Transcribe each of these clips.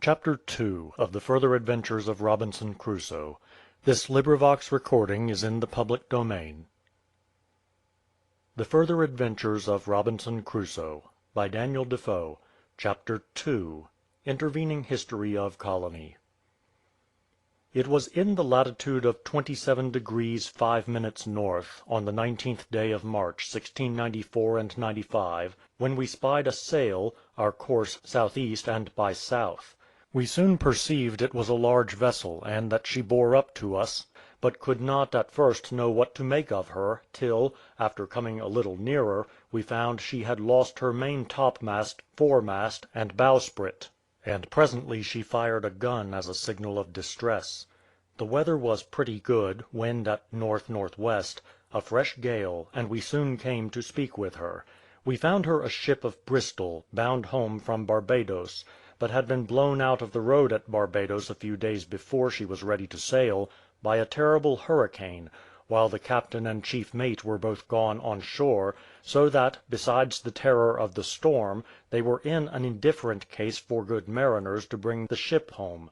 Chapter 2 of the Further Adventures of Robinson Crusoe. This recording is in the public domain. The Further Adventures of Robinson Crusoe by Daniel Defoe. Chapter 2 Intervening History of Colony. It was in the latitude of 27 degrees 5 minutes north, on the 19th day of March, 1694 and 95, when we spied a sail, our course southeast and by south. We soon perceived it was a large vessel, and that she bore up to us, but could not at first know what to make of her, till, after coming a little nearer, we found she had lost her main topmast, foremast, and bowsprit, and presently she fired a gun as a signal of distress. The weather was pretty good, wind at north-northwest, a fresh gale, and we soon came to speak with her. We found her a ship of Bristol, bound home from Barbados, but had been blown out of the road at Barbados a few days before she was ready to sail, by a terrible hurricane, while the captain and chief mate were both gone on shore, so that, besides the terror of the storm, they were in an indifferent case for good mariners to bring the ship home.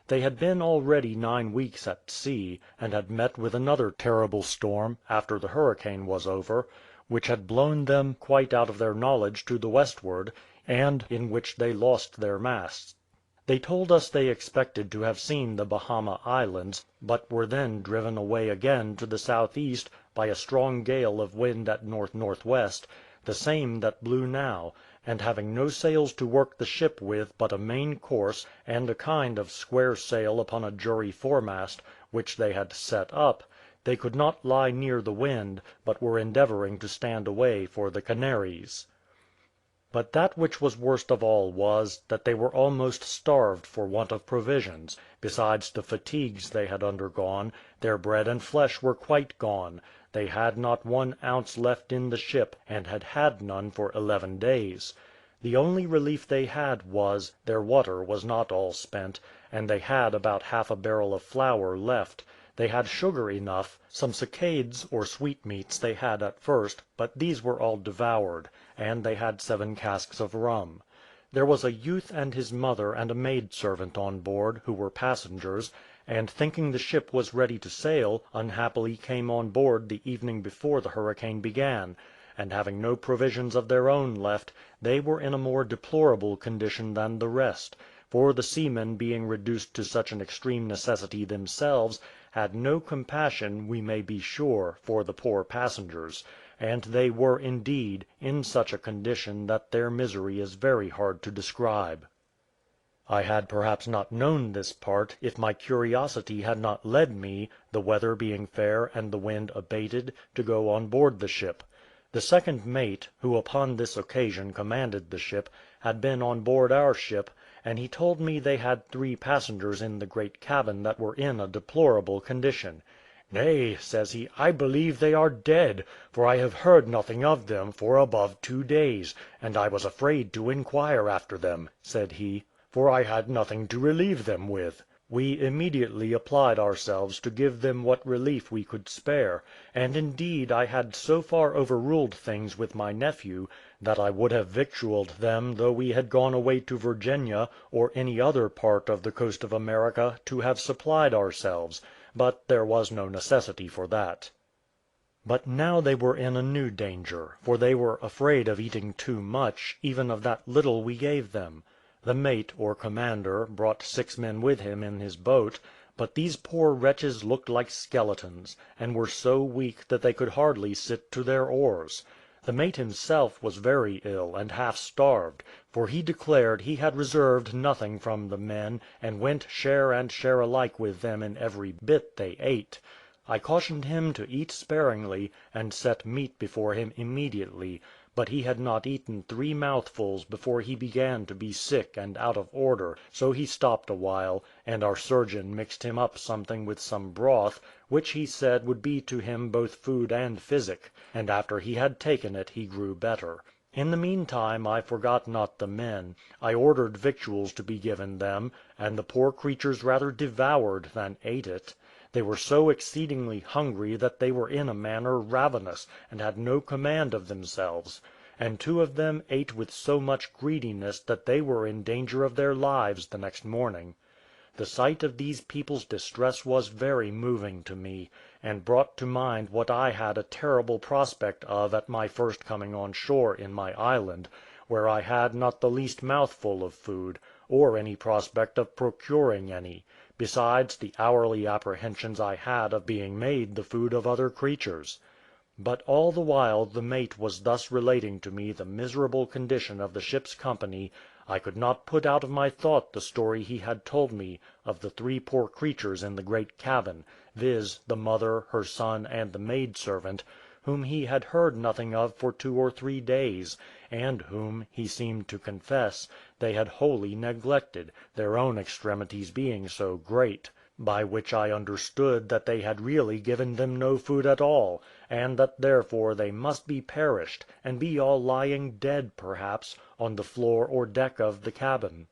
They had been already 9 weeks at sea, and had met with another terrible storm, after the hurricane was over, which had blown them quite out of their knowledge to the westward, and in which they lost their masts. They told us they expected to have seen the Bahama Islands, but were then driven away again to the southeast by a strong gale of wind at north-northwest, the same that blew now, and having no sails to work the ship with but a main course, and a kind of square sail upon a jury foremast, which they had set up, they could not lie near the wind, but were endeavouring to stand away for the Canaries. But that which was worst of all was, that they were almost starved for want of provisions; besides the fatigues they had undergone, their bread and flesh were quite gone; they had not 1 ounce left in the ship, and had had none for 11 days. The only relief they had was, their water was not all spent, and they had about half a barrel of flour left. They had sugar enough; some saccades or sweetmeats they had at first, but these were all devoured; and they had 7 casks of rum. There was a youth and his mother and a maid servant on board, who were passengers, and thinking the ship was ready to sail, unhappily came on board the evening before the hurricane began, and having no provisions of their own left, they were in a more deplorable condition than the rest; for the seamen being reduced to such an extreme necessity themselves, had no compassion, we may be sure, for the poor passengers, and they were, indeed, in such a condition that their misery is very hard to describe. I had perhaps not known this part, if my curiosity had not led me, the weather being fair and the wind abated, to go on board the ship. The second mate, who upon this occasion commanded the ship, had been on board our ship, and he told me they had 3 passengers in the great cabin that were in a deplorable condition. "Nay," says he, "I believe they are dead, for I have heard nothing of them for above 2 days, and I was afraid to inquire after them," said he, "for I had nothing to relieve them with." We immediately applied ourselves to give them what relief we could spare; and indeed I had so far overruled things with my nephew, that I would have victualled them though we had gone away to Virginia, or any other part of the coast of America, to have supplied ourselves; but there was no necessity for that. But now they were in a new danger, for they were afraid of eating too much, even of that little we gave them. The mate, or commander, brought 6 men with him in his boat, but these poor wretches looked like skeletons, and were so weak that they could hardly sit to their oars. The mate himself was very ill and half starved, for he declared he had reserved nothing from the men, and went share and share alike with them in every bit they ate. I cautioned him to eat sparingly, and set meat before him immediately, but he had not eaten 3 mouthfuls before he began to be sick and out of order, so he stopped a while, and our surgeon mixed him up something with some broth, which he said would be to him both food and physic, and after he had taken it he grew better. In the meantime I forgot not the men. I ordered victuals to be given them, and the poor creatures rather devoured than ate it. They were so exceedingly hungry that they were in a manner ravenous, and had no command of themselves. and 2 of them ate with so much greediness that they were in danger of their lives the next morning. The sight of these people's distress was very moving to me, and brought to mind what I had a terrible prospect of at my first coming on shore in my island, where I had not the least mouthful of food, or any prospect of procuring any, besides the hourly apprehensions I had of being made the food of other creatures. But all the while the mate was thus relating to me the miserable condition of the ship's company, I could not put out of my thought the story he had told me of the 3 poor creatures in the great cabin, viz. the mother, her son, and the maid servant, whom he had heard nothing of for 2 or 3 days, and whom, he seemed to confess, they had wholly neglected, their own extremities being so great; by which I understood that they had really given them no food at all, and that therefore they must be perished, and be all lying dead, perhaps, on the floor or deck of the cabin.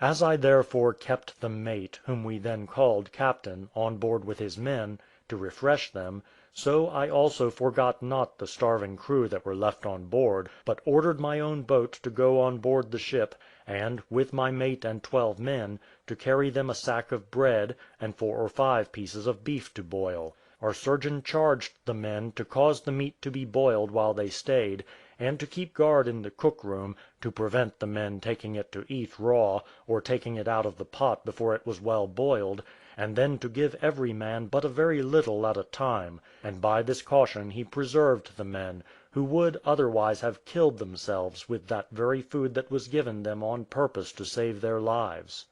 As I therefore kept the mate, whom we then called captain, on board with his men, to refresh them, so I also forgot not the starving crew that were left on board, but ordered my own boat to go on board the ship, and, with my mate and 12 men, to carry them a sack of bread, and 4 or 5 pieces of beef to boil. Our surgeon charged the men to cause the meat to be boiled while they stayed, and to keep guard in the cook room, to prevent the men taking it to eat raw, or taking it out of the pot before it was well boiled, and then to give every man but a very little at a time; and by this caution he preserved the men, who would otherwise have killed themselves with that very food that was given them on purpose to save their lives.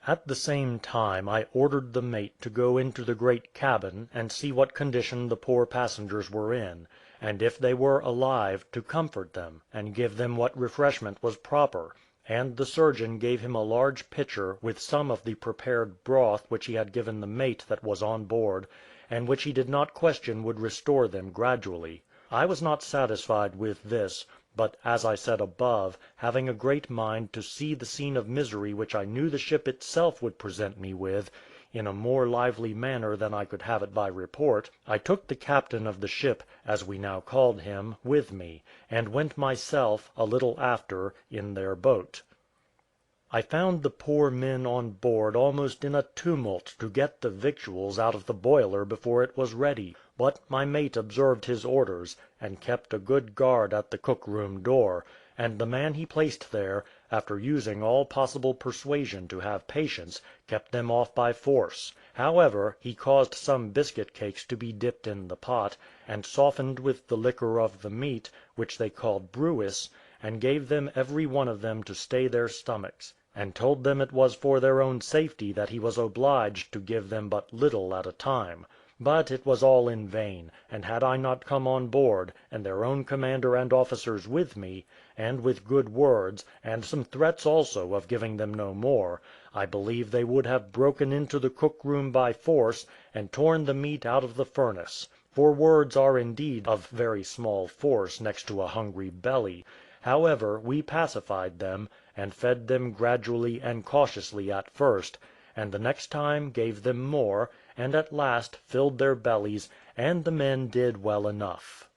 At the same time I ordered the mate to go into the great cabin, and see what condition the poor passengers were in, and if they were alive, to comfort them, and give them what refreshment was proper; and the surgeon gave him a large pitcher, with some of the prepared broth which he had given the mate that was on board, and which he did not question would restore them gradually. I was not satisfied with this, but, as I said above, having a great mind to see the scene of misery which I knew the ship itself would present me with, in a more lively manner than I could have it by report, I took the captain of the ship, as we now called him, with me, and went myself, a little after, in their boat. I found the poor men on board almost in a tumult to get the victuals out of the boiler before it was ready; but my mate observed his orders, and kept a good guard at the cook room door, and the man he placed there, after using all possible persuasion to have patience, kept them off by force. However, he caused some biscuit cakes to be dipped in the pot, and softened with the liquor of the meat, which they called brewis, and gave them every one of them to stay their stomachs, and told them it was for their own safety that he was obliged to give them but little at a time; but it was all in vain, and had I not come on board, and their own commander and officers with me, and with good words, and some threats also of giving them no more, I believe they would have broken into the cook room by force, and torn the meat out of the furnace; for words are indeed of very small force next to a hungry belly. However, we pacified them, and fed them gradually and cautiously at first, and the next time gave them more, and at last filled their bellies, and the men did well enough.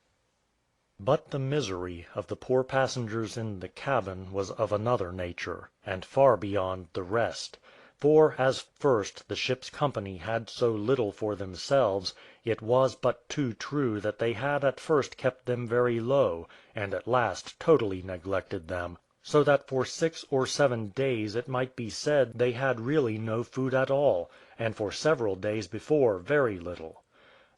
But the misery of the poor passengers in the cabin was of another nature, and far beyond the rest; for, as first the ship's company had so little for themselves, it was but too true that they had at first kept them very low, and at last totally neglected them, so that for 6 or 7 days it might be said they had really no food at all, and for several days before very little.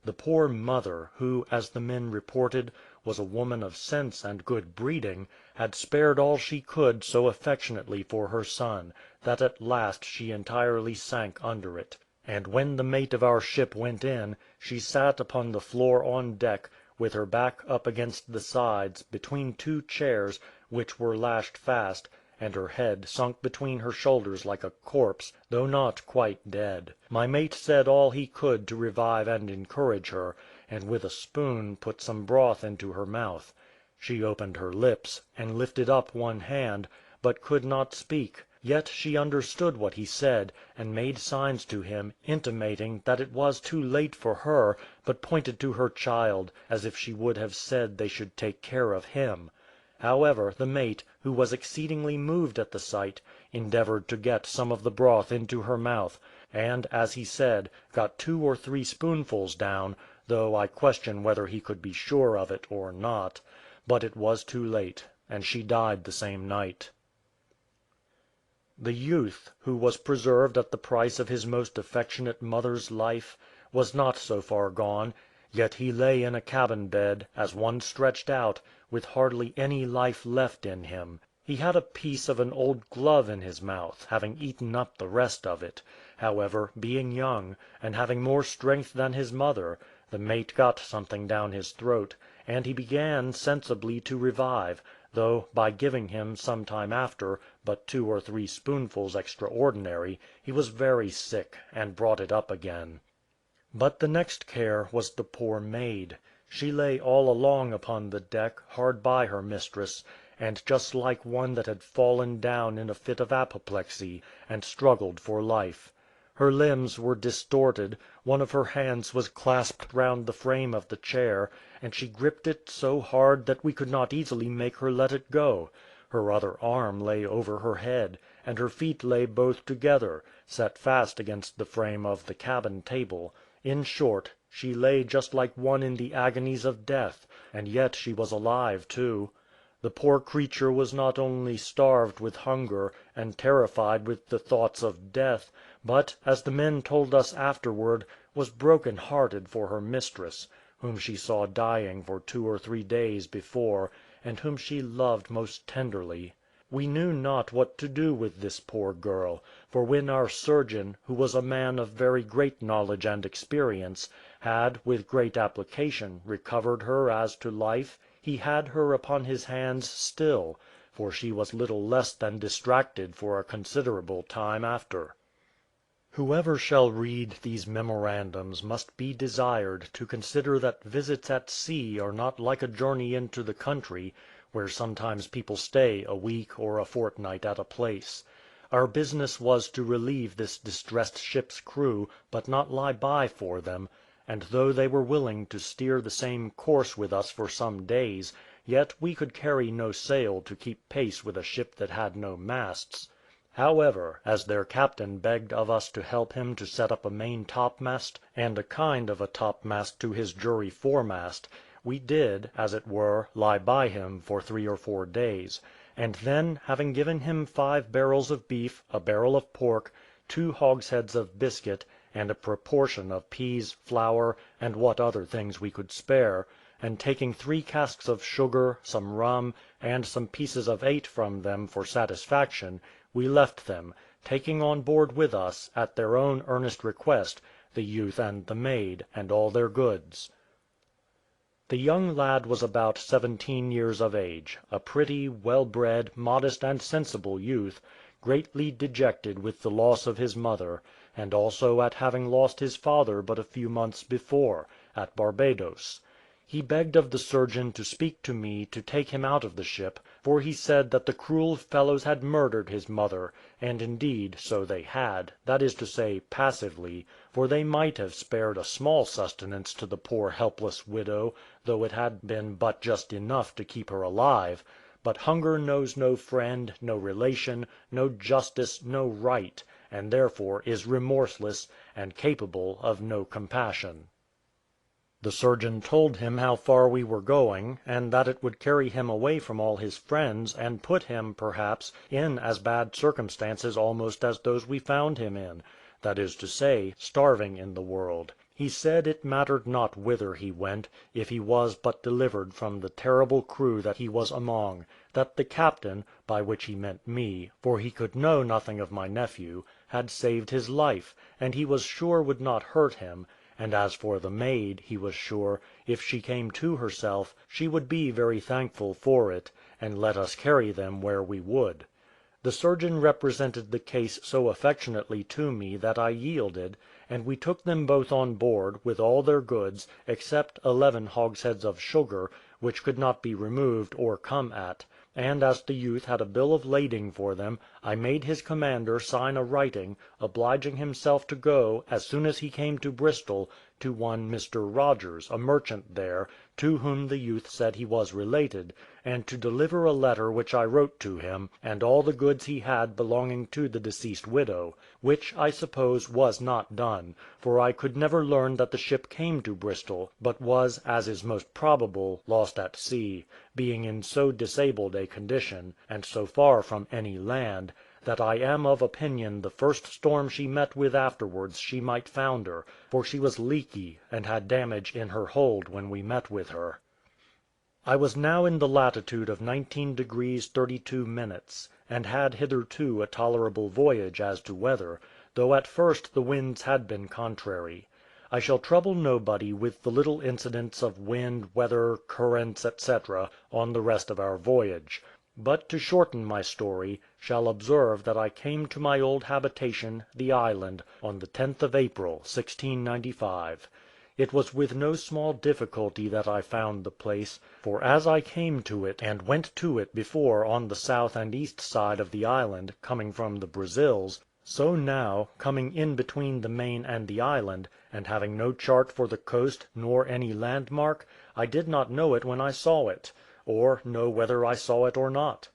The poor mother, who, as the men reported, was a woman of sense and good breeding, had spared all she could so affectionately for her son, that at last she entirely sank under it; and when the mate of our ship went in, she sat upon the floor on deck, with her back up against the sides, between 2 chairs, which were lashed fast, and her head sunk between her shoulders like a corpse, though not quite dead. My mate said all he could to revive and encourage her, and with a spoon put some broth into her mouth. She opened her lips, and lifted up one hand, but could not speak. Yet she understood what he said, and made signs to him, intimating that it was too late for her, but pointed to her child, as if she would have said they should take care of him. However, the mate, who was exceedingly moved at the sight, endeavoured to get some of the broth into her mouth, and, as he said, got 2 or 3 spoonfuls down, though I question whether he could be sure of it or not; but it was too late, and she died the same night. The youth, who was preserved at the price of his most affectionate mother's life, was not so far gone, yet he lay in a cabin bed, as one stretched out, with hardly any life left in him. He had a piece of an old glove in his mouth, having eaten up the rest of it. However, being young, and having more strength than his mother, the mate got something down his throat, and he began sensibly to revive, though, by giving him some time after but 2 or 3 spoonfuls extraordinary, he was very sick, and brought it up again. But the next care was the poor maid. She lay all along upon the deck, hard by her mistress, and just like one that had fallen down in a fit of apoplexy, and struggled for life. Her limbs were distorted, one of her hands was clasped round the frame of the chair, and she gripped it so hard that we could not easily make her let it go. Her other arm lay over her head, and her feet lay both together, set fast against the frame of the cabin table. In short, she lay just like one in the agonies of death, and yet she was alive too. The poor creature was not only starved with hunger, and terrified with the thoughts of death, but, as the men told us afterward, was broken hearted for her mistress, whom she saw dying for 2 or 3 days before, and whom she loved most tenderly. We knew not what to do with this poor girl, for when our surgeon, who was a man of very great knowledge and experience, had, with great application, recovered her as to life, he had her upon his hands still, for she was little less than distracted for a considerable time after. Whoever shall read these memorandums must be desired to consider that visits at sea are not like a journey into the country, where sometimes people stay a week or a fortnight at a place. Our business was to relieve this distressed ship's crew, but not lie by for them; and though they were willing to steer the same course with us for some days, yet we could carry no sail to keep pace with a ship that had no masts. However, as their captain begged of us to help him to set up a main topmast, and a kind of a topmast to his jury foremast, we did, as it were, lie by him for 3 or 4 days; and then, having given him 5 barrels of beef, a barrel of pork, 2 hogsheads of biscuit, and a proportion of peas, flour, and what other things we could spare, and taking 3 casks of sugar, some rum, and some pieces of 8 from them for satisfaction, we left them, taking on board with us, at their own earnest request, the youth and the maid, and all their goods. The young lad was about 17 years of age, a pretty, well-bred, modest, and sensible youth, greatly dejected with the loss of his mother, and also at having lost his father but a few months before, at Barbados. He begged of the surgeon to speak to me to take him out of the ship, for he said that the cruel fellows had murdered his mother, and indeed so they had, that is to say, passively, for they might have spared a small sustenance to the poor helpless widow, though it had been but just enough to keep her alive; but hunger knows no friend, no relation, no justice, no right, and therefore is remorseless, and capable of no compassion. The surgeon told him how far we were going, and that it would carry him away from all his friends, and put him, perhaps, in as bad circumstances almost as those we found him in, that is to say, starving in the world. He said it mattered not whither he went, if he was but delivered from the terrible crew that he was among; that the captain, by which he meant me, for he could know nothing of my nephew, had saved his life, and he was sure would not hurt him; and as for the maid, he was sure, if she came to herself, she would be very thankful for it, and let us carry them where we would. The surgeon represented the case so affectionately to me that I yielded, and we took them both on board, with all their goods, except 11 hogsheads of sugar, which could not be removed or come at, and as the youth had a bill of lading for them, I made his commander sign a writing, obliging himself to go, as soon as he came to Bristol, to one Mr. Rogers, a merchant there, to whom the youth said he was related, and to deliver a letter which I wrote to him, and all the goods he had belonging to the deceased widow; which, I suppose, was not done, for I could never learn that the ship came to Bristol, but was, as is most probable, lost at sea, being in so disabled a condition, and so far from any land, that I am of opinion the first storm she met with afterwards she might founder, for she was leaky, and had damage in her hold when we met with her. I was now in the latitude of 19 degrees 32 minutes, and had hitherto a tolerable voyage as to weather, though at first the winds had been contrary. I shall trouble nobody with the little incidents of wind, weather, currents, etc., on the rest of our voyage; but to shorten my story, shall observe that I came to my old habitation, the island, on the 10th of April, 1695. It was with no small difficulty that I found the place; for as I came to it, and went to it before on the south and east side of the island, coming from the Brazils, so now, coming in between the main and the island, and having no chart for the coast, nor any landmark, I did not know it when I saw it, or know whether I saw it or not.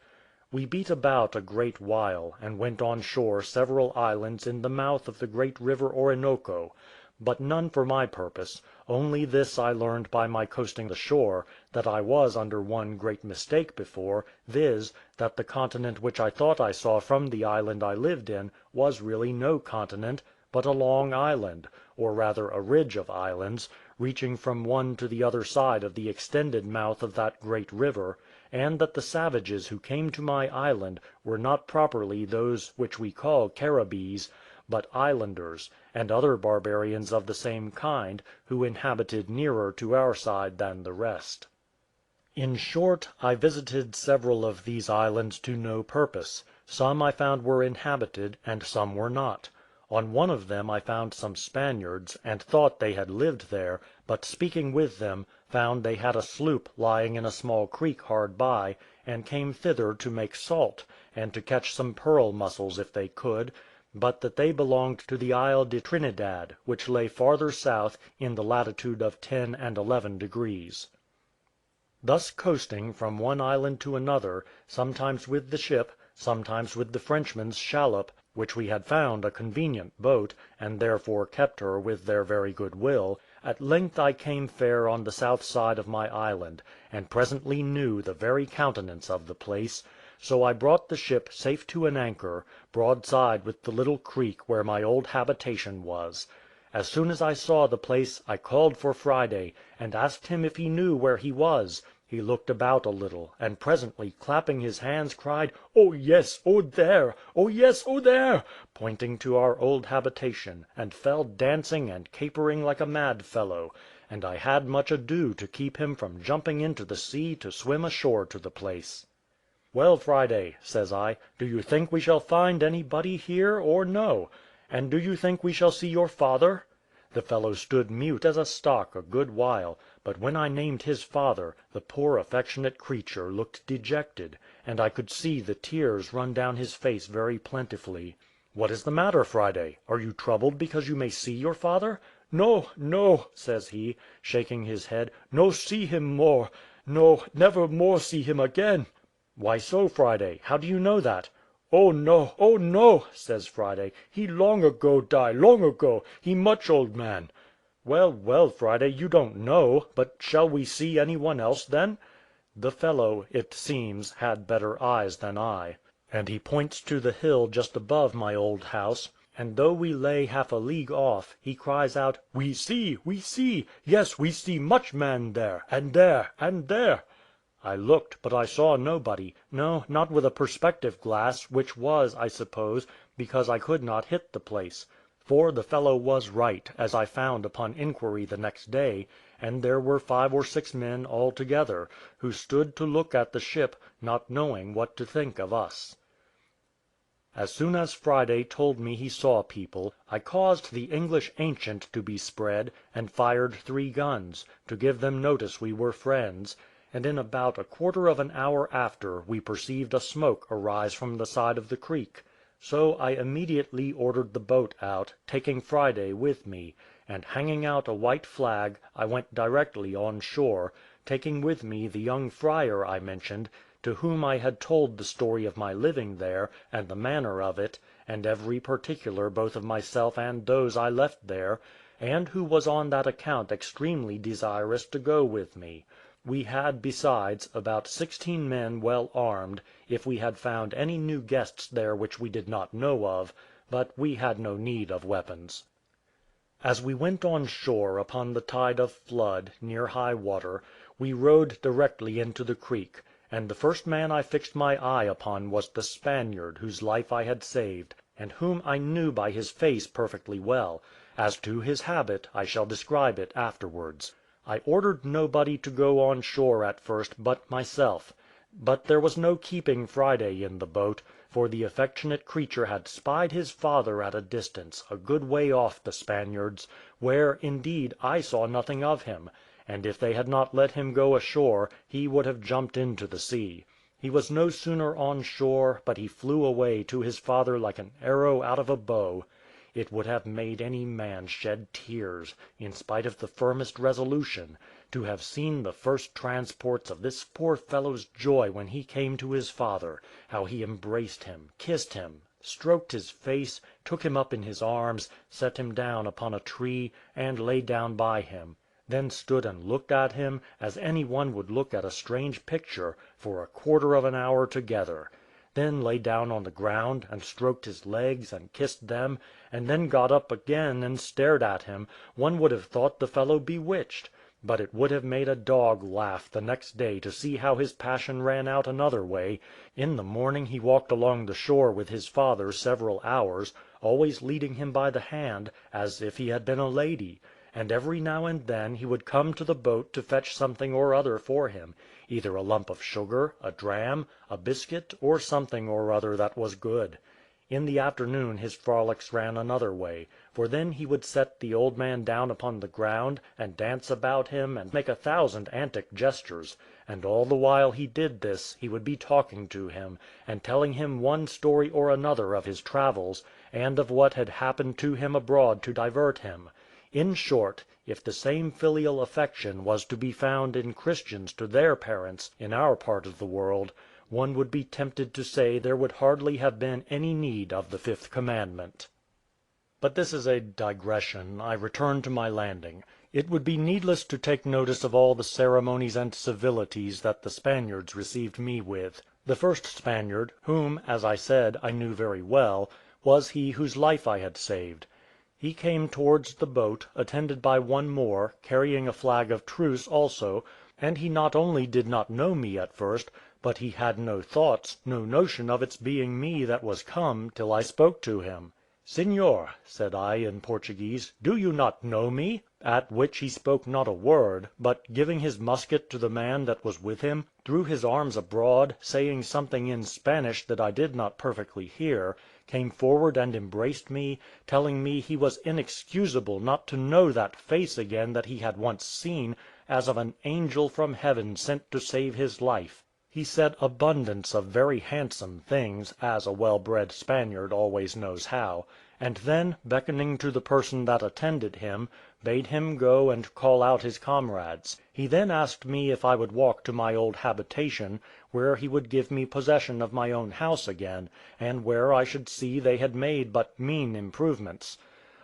We beat about a great while, and went on shore several islands in the mouth of the great river Orinoco, but none for my purpose; only this I learned by my coasting the shore, that I was under one great mistake before, viz., that the continent which I thought I saw from the island I lived in was really no continent, but a long island, or rather a ridge of islands, reaching from one to the other side of the extended mouth of that great river, and that the savages who came to my island were not properly those which we call Caribbees, but islanders, and other barbarians of the same kind, who inhabited nearer to our side than the rest. In short, I visited several of these islands to no purpose; some I found were inhabited, and some were not. On one of them I found some Spaniards, and thought they had lived there, but speaking with them, found they had a sloop lying in a small creek hard by, and came thither to make salt, and to catch some pearl mussels if they could, but that they belonged to the Isle de Trinidad, which lay farther south, in the latitude of 10 and 11 degrees. Thus coasting from one island to another, sometimes with the ship, sometimes with the Frenchman's shallop, which we had found a convenient boat, and therefore kept her with their very good will, at length I came fair on the south side of my island, and presently knew the very countenance of the place; so I brought the ship safe to an anchor, broadside with the little creek where my old habitation was. As soon as I saw the place I called for Friday, and asked him if he knew where he was. He looked about a little, and presently clapping his hands cried, "Oh yes, oh there! Oh yes, oh there!" pointing to our old habitation, and fell dancing and capering like a mad fellow, and I had much ado to keep him from jumping into the sea to swim ashore to the place. "Well, Friday," says I, "do you think we shall find anybody here, or no? And do you think we shall see your father?" The fellow stood mute as a stock a good while, but when I named his father, the poor affectionate creature looked dejected, and I could see the tears run down his face very plentifully. "What is the matter, Friday? Are you troubled because you may see your father?" "No, no," says he, shaking his head, "no see him more; no, never more see him again." "Why so, Friday? How do you know that?" "Oh no," says Friday, "he long ago die, long ago; he much old man." "Well, well, Friday, you don't know; but shall we see any one else then?" The fellow, it seems, had better eyes than I, and he points to the hill just above my old house, and though we lay half a league off, he cries out, we see, yes, we see much man there, and there, and there." I looked, but I saw nobody; no, not with a perspective glass, which was, I suppose, because I could not hit the place; for the fellow was right, as I found upon inquiry the next day, and there were 5 or 6 men all together, who stood to look at the ship, not knowing what to think of us. As soon as Friday told me he saw people, I caused the English Ancient to be spread, and fired 3 guns, to give them notice we were friends, and in about a quarter of an hour after we perceived a smoke arise from the side of the creek. So I immediately ordered the boat out, taking Friday with me, and hanging out a white flag, I went directly on shore, taking with me the young friar I mentioned, to whom I had told the story of my living there, and the manner of it, and every particular both of myself and those I left there, and who was on that account extremely desirous to go with me. We had, besides, about 16 men well armed, if we had found any new guests there which we did not know of, but we had no need of weapons. As we went on shore upon the tide of flood, near high water, we rowed directly into the creek, and the first man I fixed my eye upon was the Spaniard whose life I had saved, and whom I knew by his face perfectly well. As to his habit, I shall describe it afterwards. I ordered nobody to go on shore at first but myself; but there was no keeping Friday in the boat, for the affectionate creature had spied his father at a distance, a good way off the Spaniards, where, indeed, I saw nothing of him; and if they had not let him go ashore, he would have jumped into the sea. He was no sooner on shore, but he flew away to his father like an arrow out of a bow. It would have made any man shed tears, in spite of the firmest resolution, to have seen the first transports of this poor fellow's joy when he came to his father, how he embraced him, kissed him, stroked his face, took him up in his arms, set him down upon a tree, and lay down by him, then stood and looked at him, as any one would look at a strange picture, for a quarter of an hour together; then lay down on the ground, and stroked his legs, and kissed them, and then got up again and stared at him. One would have thought the fellow bewitched; but it would have made a dog laugh the next day to see how his passion ran out another way. In the morning he walked along the shore with his father several hours, always leading him by the hand, as if he had been a lady; and every now and then he would come to the boat to fetch something or other for him, either a lump of sugar, a dram, a biscuit, or something or other that was good. In the afternoon his frolics ran another way, for then he would set the old man down upon the ground, and dance about him, and make 1,000 antic gestures; and all the while he did this he would be talking to him, and telling him one story or another of his travels, and of what had happened to him abroad to divert him. In short, if the same filial affection was to be found in Christians to their parents in our part of the world, one would be tempted to say there would hardly have been any need of the 5th commandment. But this is a digression. I return to my landing. It would be needless to take notice of all the ceremonies and civilities that the Spaniards received me with. The first Spaniard, whom, as I said, I knew very well, was he whose life I had saved. He came towards the boat, attended by one more, carrying a flag of truce also, and he not only did not know me at first, but he had no thoughts, no notion of its being me that was come, till I spoke to him. "Signor," said I in Portuguese, "do you not know me?" At which he spoke not a word, but giving his musket to the man that was with him, threw his arms abroad, saying something in Spanish that I did not perfectly hear, came forward and embraced me, telling me he was inexcusable not to know that face again that he had once seen, as of an angel from heaven sent to save his life. He said abundance of very handsome things, as a well-bred Spaniard always knows how, and then, beckoning to the person that attended him, bade him go and call out his comrades. He then asked me if I would walk to my old habitation, where he would give me possession of my own house again, and where I should see they had made but mean improvements.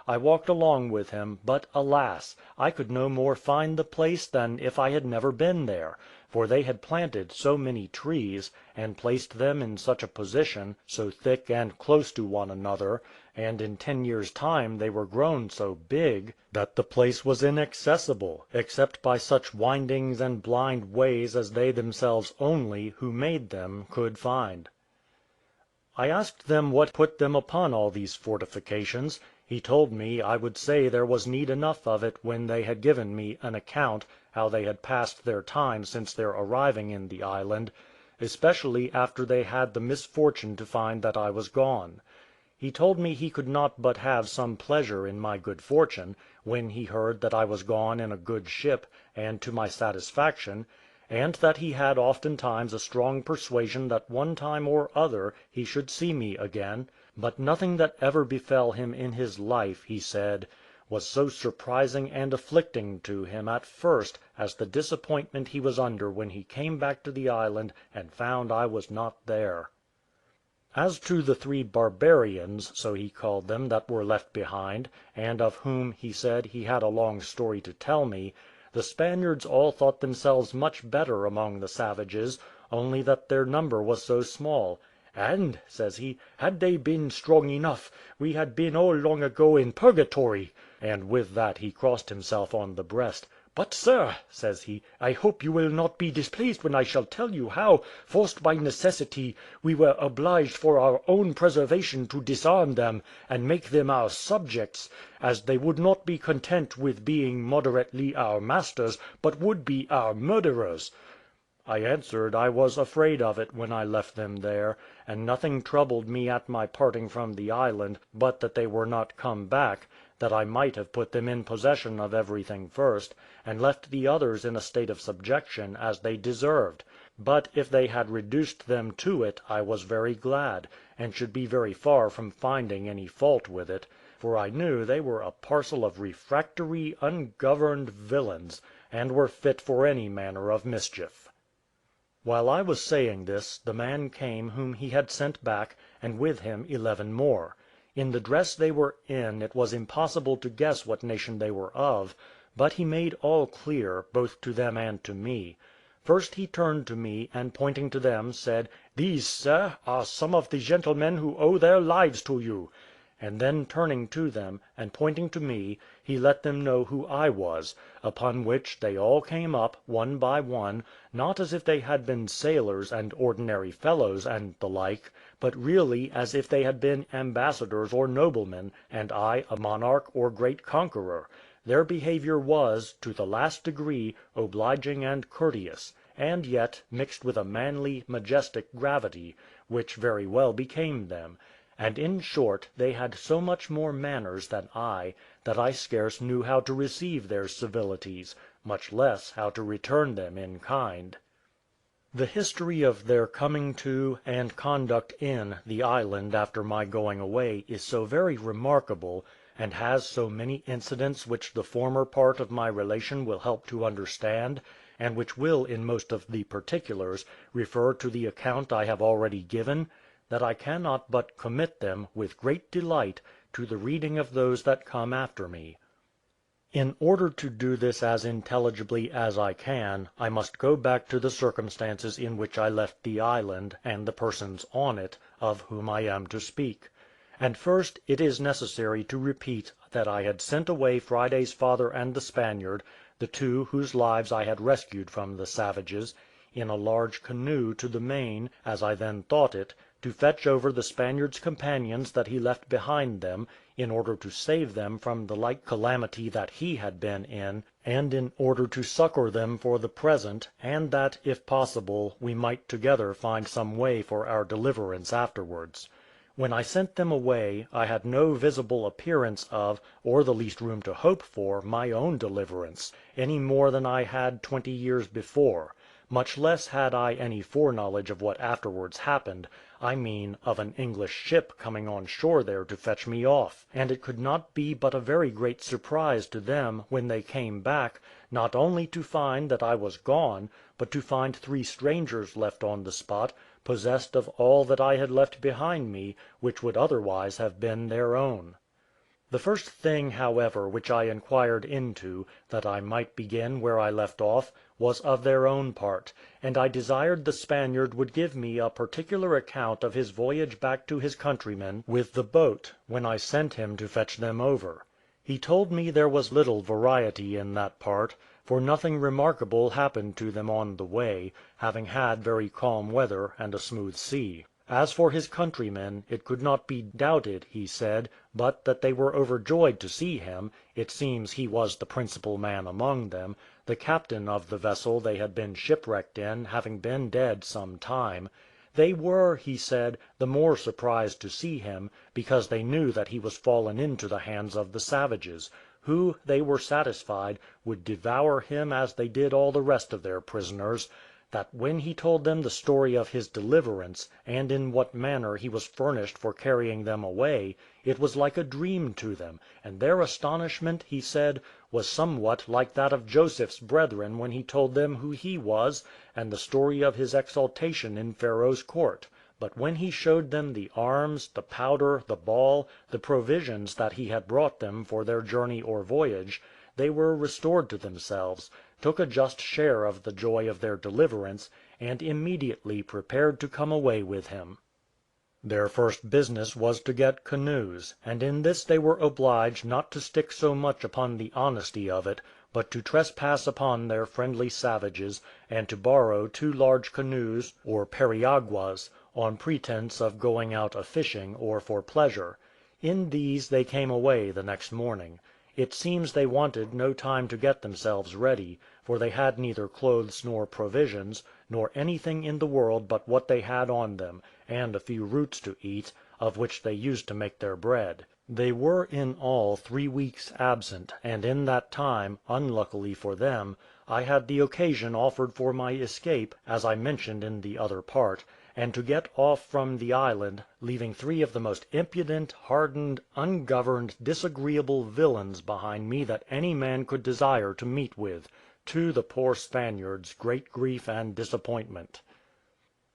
I walked along with him, but, alas! I could no more find the place than if I had never been there, for they had planted so many trees, and placed them in such a position, so thick and close to one another, and in 10 years' time they were grown so big, that the place was inaccessible, except by such windings and blind ways as they themselves only, who made them, could find. I asked them what put them upon all these fortifications. He told me I would say there was need enough of it when they had given me an account how they had passed their time since their arriving in the island, especially after they had the misfortune to find that I was gone. He told me he could not but have some pleasure in my good fortune, when he heard that I was gone in a good ship, and to my satisfaction, and that he had oftentimes a strong persuasion that one time or other he should see me again, but nothing that ever befell him in his life, he said, was so surprising and afflicting to him at first as the disappointment he was under when he came back to the island and found I was not there. As to the 3 barbarians, so he called them, that were left behind, and of whom, he said, he had a long story to tell me, the Spaniards all thought themselves much better among the savages, only that their number was so small; and, says he, had they been strong enough, we had been all long ago in purgatory; and with that he crossed himself on the breast. But, sir, says he, I hope you will not be displeased when I shall tell you how, forced by necessity, we were obliged for our own preservation to disarm them, and make them our subjects, as they would not be content with being moderately our masters, but would be our murderers. I answered I was afraid of it when I left them there, and nothing troubled me at my parting from the island but that they were not come back, that I might have put them in possession of everything first, and left the others in a state of subjection, as they deserved; but if they had reduced them to it I was very glad, and should be very far from finding any fault with it, for I knew they were a parcel of refractory ungoverned villains, and were fit for any manner of mischief. While I was saying this, the man came whom he had sent back, and with him 11 more. In the dress they were in it was impossible to guess what nation they were of, but he made all clear, both to them and to me. First he turned to me, and pointing to them said, "These, sir, are some of the gentlemen who owe their lives to you;" and then turning to them, and pointing to me, he let them know who I was; upon which they all came up, one by one, not as if they had been sailors and ordinary fellows and the like, but really as if they had been ambassadors or noblemen, and I a monarch or great conqueror. Their behaviour was, to the last degree, obliging and courteous, and yet mixed with a manly, majestic gravity, which very well became them; and in short they had so much more manners than I, that I scarce knew how to receive their civilities, much less how to return them in kind. The history of their coming to, and conduct in, the island after my going away is so very remarkable, and has so many incidents which the former part of my relation will help to understand, and which will in most of the particulars refer to the account I have already given, that I cannot but commit them, with great delight, to the reading of those that come after me. In order to do this as intelligibly as I can, I must go back to the circumstances in which I left the island, and the persons on it, of whom I am to speak. And first it is necessary to repeat that I had sent away Friday's father and the Spaniard, the 2 whose lives I had rescued from the savages, in a large canoe to the main, as I then thought it, to fetch over the Spaniard's companions that he left behind them, in order to save them from the like calamity that he had been in, and in order to succour them for the present, and that, if possible, we might together find some way for our deliverance afterwards. When I sent them away, I had no visible appearance of, or the least room to hope for, my own deliverance, any more than I had 20 years before; much less had I any foreknowledge of what afterwards happened, I mean of an English ship coming on shore there to fetch me off; and it could not be but a very great surprise to them, when they came back, not only to find that I was gone, but to find 3 strangers left on the spot, possessed of all that I had left behind me, which would otherwise have been their own. The first thing, however, which I inquired into, that I might begin where I left off, was of their own part, and I desired the Spaniard would give me a particular account of his voyage back to his countrymen with the boat, when I sent him to fetch them over. He told me there was little variety in that part, for nothing remarkable happened to them on the way, having had very calm weather and a smooth sea. As for his countrymen, it could not be doubted, he said, but that they were overjoyed to see him; it seems he was the principal man among them, the captain of the vessel they had been shipwrecked in having been dead some time. They were, he said, the more surprised to see him, because they knew that he was fallen into the hands of the savages, who, they were satisfied, would devour him as they did all the rest of their prisoners; that when he told them the story of his deliverance, and in what manner he was furnished for carrying them away, it was like a dream to them, and their astonishment, he said, was somewhat like that of Joseph's brethren when he told them who he was, and the story of his exaltation in Pharaoh's court. But when he showed them the arms, the powder, the ball, the provisions that he had brought them for their journey or voyage, they were restored to themselves, took a just share of the joy of their deliverance, and immediately prepared to come away with him. Their first business was to get canoes, and in this they were obliged not to stick so much upon the honesty of it, but to trespass upon their friendly savages, and to borrow 2 large canoes, or periaguas, on pretence of going out a fishing, or for pleasure. In these they came away the next morning. It seems they wanted no time to get themselves ready, for they had neither clothes nor provisions, nor anything in the world but what they had on them, and a few roots to eat, of which they used to make their bread. They were in all 3 weeks absent, and in that time, unluckily for them, I had the occasion offered for my escape, as I mentioned in the other part, and to get off from the island, leaving 3 of the most impudent, hardened, ungoverned, disagreeable villains behind me that any man could desire to meet with, to the poor Spaniards' great grief and disappointment.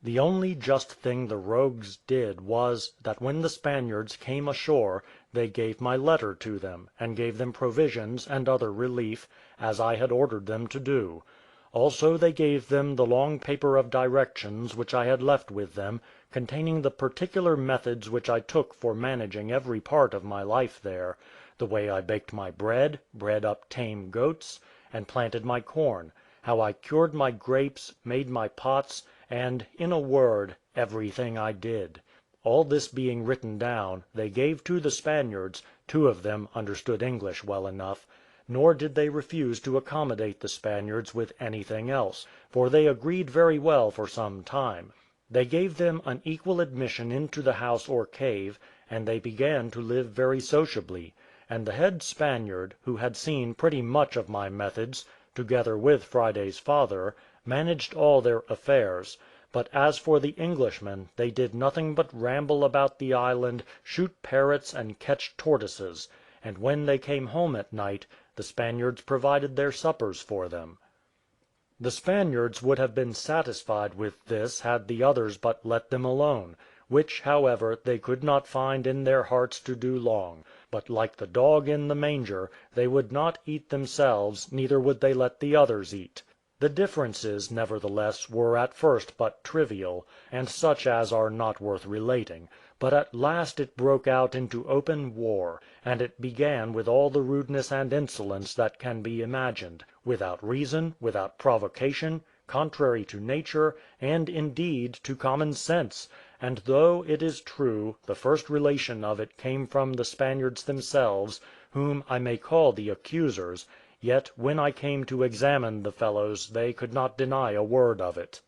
The only just thing the rogues did was, that when the Spaniards came ashore, they gave my letter to them, and gave them provisions and other relief, as I had ordered them to do. Also they gave them the long paper of directions which I had left with them, containing the particular methods which I took for managing every part of my life there; the way I baked my bread, bred up tame goats, and planted my corn; how I cured my grapes, made my pots, and, in a word, everything I did. All this being written down, they gave to the Spaniards; 2 of them understood English well enough, nor did they refuse to accommodate the Spaniards with anything else, for they agreed very well for some time. They gave them an equal admission into the house or cave, and they began to live very sociably; and the head Spaniard, who had seen pretty much of my methods, together with Friday's father, managed all their affairs; but as for the Englishmen, they did nothing but ramble about the island, shoot parrots, and catch tortoises; and when they came home at night, the Spaniards provided their suppers for them. The Spaniards would have been satisfied with this had the others but let them alone, which, however, they could not find in their hearts to do long; but like the dog in the manger, they would not eat themselves, neither would they let the others eat. The differences, nevertheless, were at first but trivial, and such as are not worth relating; but at last it broke out into open war, and it began with all the rudeness and insolence that can be imagined, without reason, without provocation, contrary to nature, and indeed to common sense; and though, it is true, the first relation of it came from the Spaniards themselves, whom I may call the accusers, yet when I came to examine the fellows they could not deny a word of it.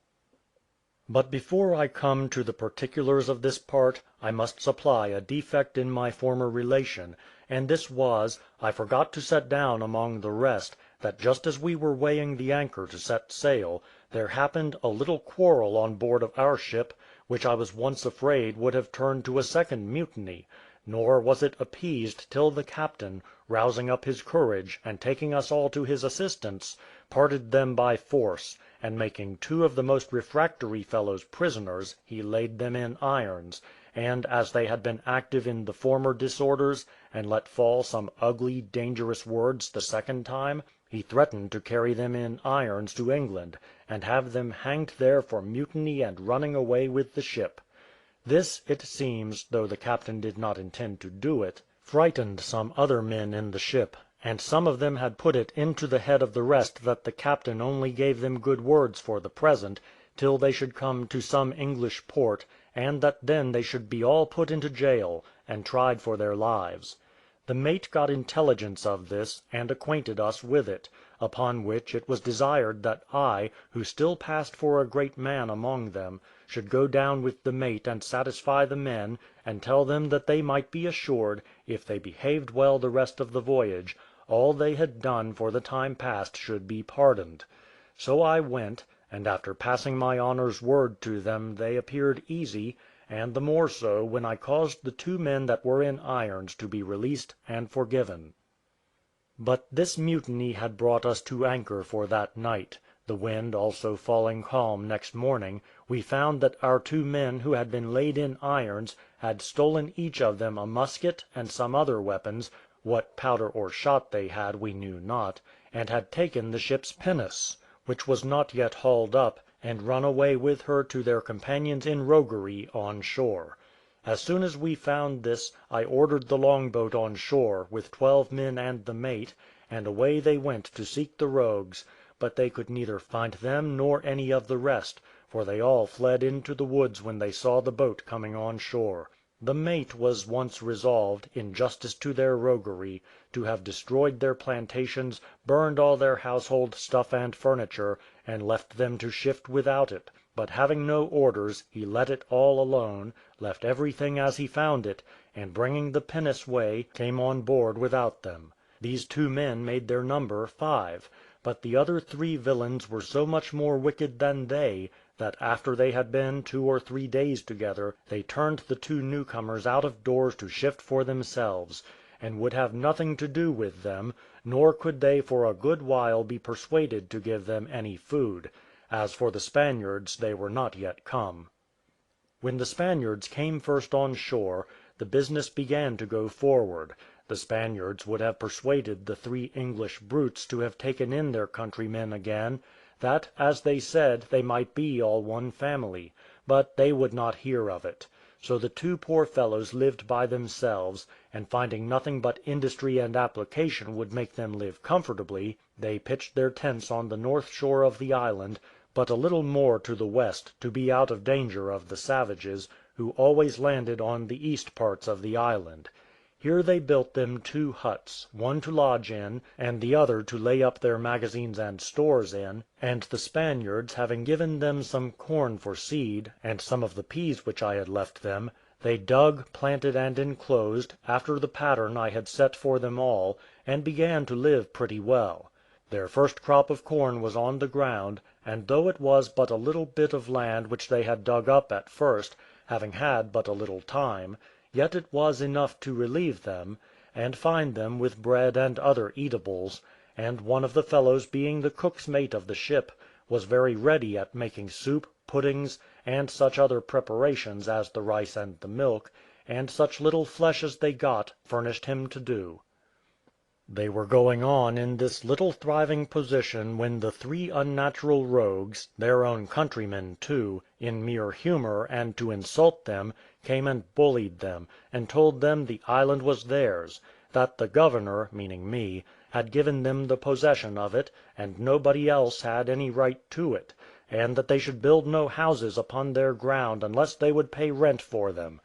But before I come to the particulars of this part, I must supply a defect in my former relation, and this was, I forgot to set down among the rest, that just as we were weighing the anchor to set sail, there happened a little quarrel on board of our ship, which I was once afraid would have turned to a second mutiny; nor was it appeased till the captain, rousing up his courage, and taking us all to his assistance, parted them by force, and making 2 of the most refractory fellows prisoners, he laid them in irons; and as they had been active in the former disorders, and let fall some ugly, dangerous words the second time, he threatened to carry them in irons to England, and have them hanged there for mutiny and running away with the ship. This, it seems, though the captain did not intend to do it, frightened some other men in the ship, and some of them had put it into the head of the rest that the captain only gave them good words for the present, till they should come to some English port, and that then they should be all put into jail, and tried for their lives. The mate got intelligence of this, and acquainted us with it; upon which it was desired that I, who still passed for a great man among them, should go down with the mate and satisfy the men, and tell them that they might be assured, if they behaved well the rest of the voyage, all they had done for the time past should be pardoned. So I went, and after passing my honour's word to them they appeared easy, and the more so when I caused the 2 men that were in irons to be released and forgiven. But this mutiny had brought us to anchor for that night. The wind also falling calm next morning, we found that our 2 men who had been laid in irons had stolen each of them a musket and some other weapons, what powder or shot they had we knew not, and had taken the ship's pinnace, which was not yet hauled up, and run away with her to their companions in roguery on shore. As soon as we found this, I ordered the longboat on shore, with 12 men and the mate, and away they went to seek the rogues, but they could neither find them nor any of the rest, for they all fled into the woods when they saw the boat coming on shore. The mate was once resolved, in justice to their roguery, to have destroyed their plantations, burned all their household stuff and furniture, and left them to shift without it; but having no orders, he let it all alone, left everything as he found it, and bringing the pinnace way, came on board without them. These 2 men made their number 5, but the other 3 villains were so much more wicked than they, that after they had been 2 or 3 days together, they turned the 2 newcomers out of doors to shift for themselves, and would have nothing to do with them, nor could they for a good while be persuaded to give them any food. As for the Spaniards, they were not yet come. When the Spaniards came first on shore, the business began to go forward. The Spaniards would have persuaded the 3 English brutes to have taken in their countrymen again, that, as they said, they might be all one family; but they would not hear of it. So the 2 poor fellows lived by themselves, and finding nothing but industry and application would make them live comfortably, they pitched their tents on the north shore of the island, but a little more to the west, to be out of danger of the savages, who always landed on the east parts of the island. Here they built them 2 huts, one to lodge in, and the other to lay up their magazines and stores in; and the Spaniards having given them some corn for seed, and some of the peas which I had left them, they dug, planted, and enclosed, after the pattern I had set for them all, and began to live pretty well. Their first crop of corn was on the ground, and though it was but a little bit of land which they had dug up at first, having had but a little time, yet it was enough to relieve them, and find them with bread and other eatables; and one of the fellows being the cook's mate of the ship, was very ready at making soup, puddings, and such other preparations as the rice and the milk, and such little flesh as they got, furnished him to do. They were going on in this little thriving position when the 3 unnatural rogues, their own countrymen too, in mere humour and to insult them, came and bullied them, and told them the island was theirs; that the governor, meaning me, had given them the possession of it, and nobody else had any right to it; and that they should build no houses upon their ground unless they would pay rent for them.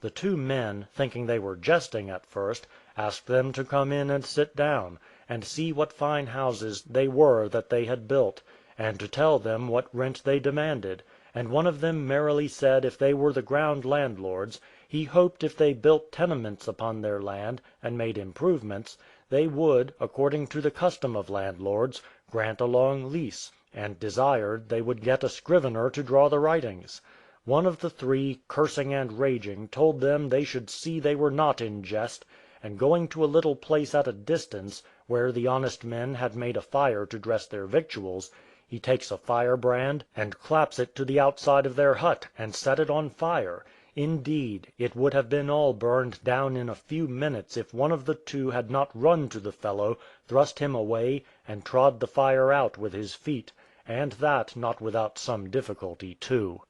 The 2 men, thinking they were jesting at first, asked them to come in and sit down, and see what fine houses they were that they had built, and to tell them what rent they demanded; and one of them merrily said if they were the ground landlords, he hoped if they built tenements upon their land, and made improvements, they would, according to the custom of landlords, grant a long lease, and desired they would get a scrivener to draw the writings. One of the 3, cursing and raging, told them they should see they were not in jest, and going to a little place at a distance, where the honest men had made a fire to dress their victuals, he takes a firebrand, and claps it to the outside of their hut, and set it on fire. Indeed, it would have been all burned down in a few minutes if one of the 2 had not run to the fellow, thrust him away, and trod the fire out with his feet, and that not without some difficulty too.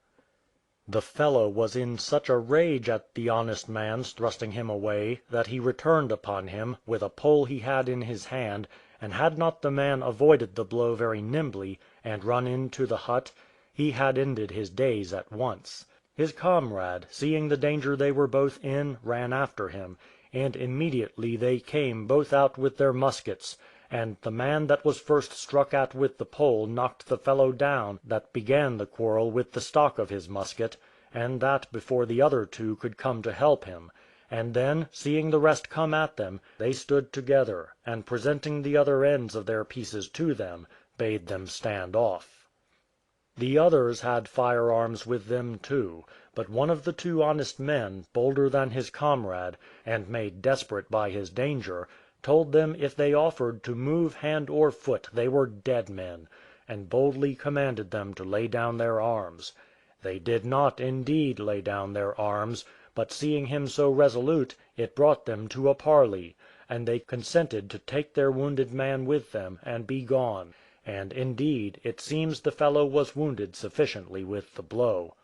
The fellow was in such a rage at the honest man's thrusting him away, that he returned upon him, with a pole he had in his hand, and had not the man avoided the blow very nimbly, and run into the hut, he had ended his days at once. His comrade, seeing the danger they were both in, ran after him, and immediately they came both out with their muskets, and the man that was first struck at with the pole knocked the fellow down that began the quarrel with the stock of his musket, and that before the other 2 could come to help him; and then, seeing the rest come at them, they stood together, and presenting the other ends of their pieces to them, bade them stand off. The others had firearms with them too, but one of the two honest men, bolder than his comrade, and made desperate by his danger, told them if they offered to move hand or foot they were dead men, and boldly commanded them to lay down their arms. They did not, indeed, lay down their arms, but seeing him so resolute, it brought them to a parley, and they consented to take their wounded man with them, and be gone; and, indeed, it seems the fellow was wounded sufficiently with the blow.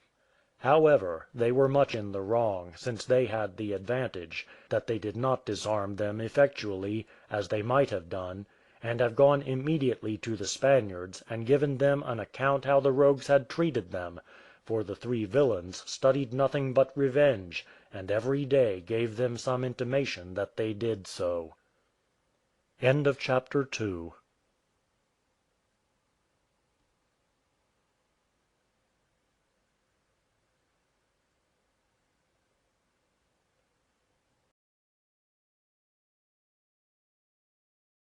However, they were much in the wrong, since they had the advantage, that they did not disarm them effectually, as they might have done, and have gone immediately to the Spaniards, and given them an account how the rogues had treated them; for the three villains studied nothing but revenge, and every day gave them some intimation that they did so. CHAPTER 3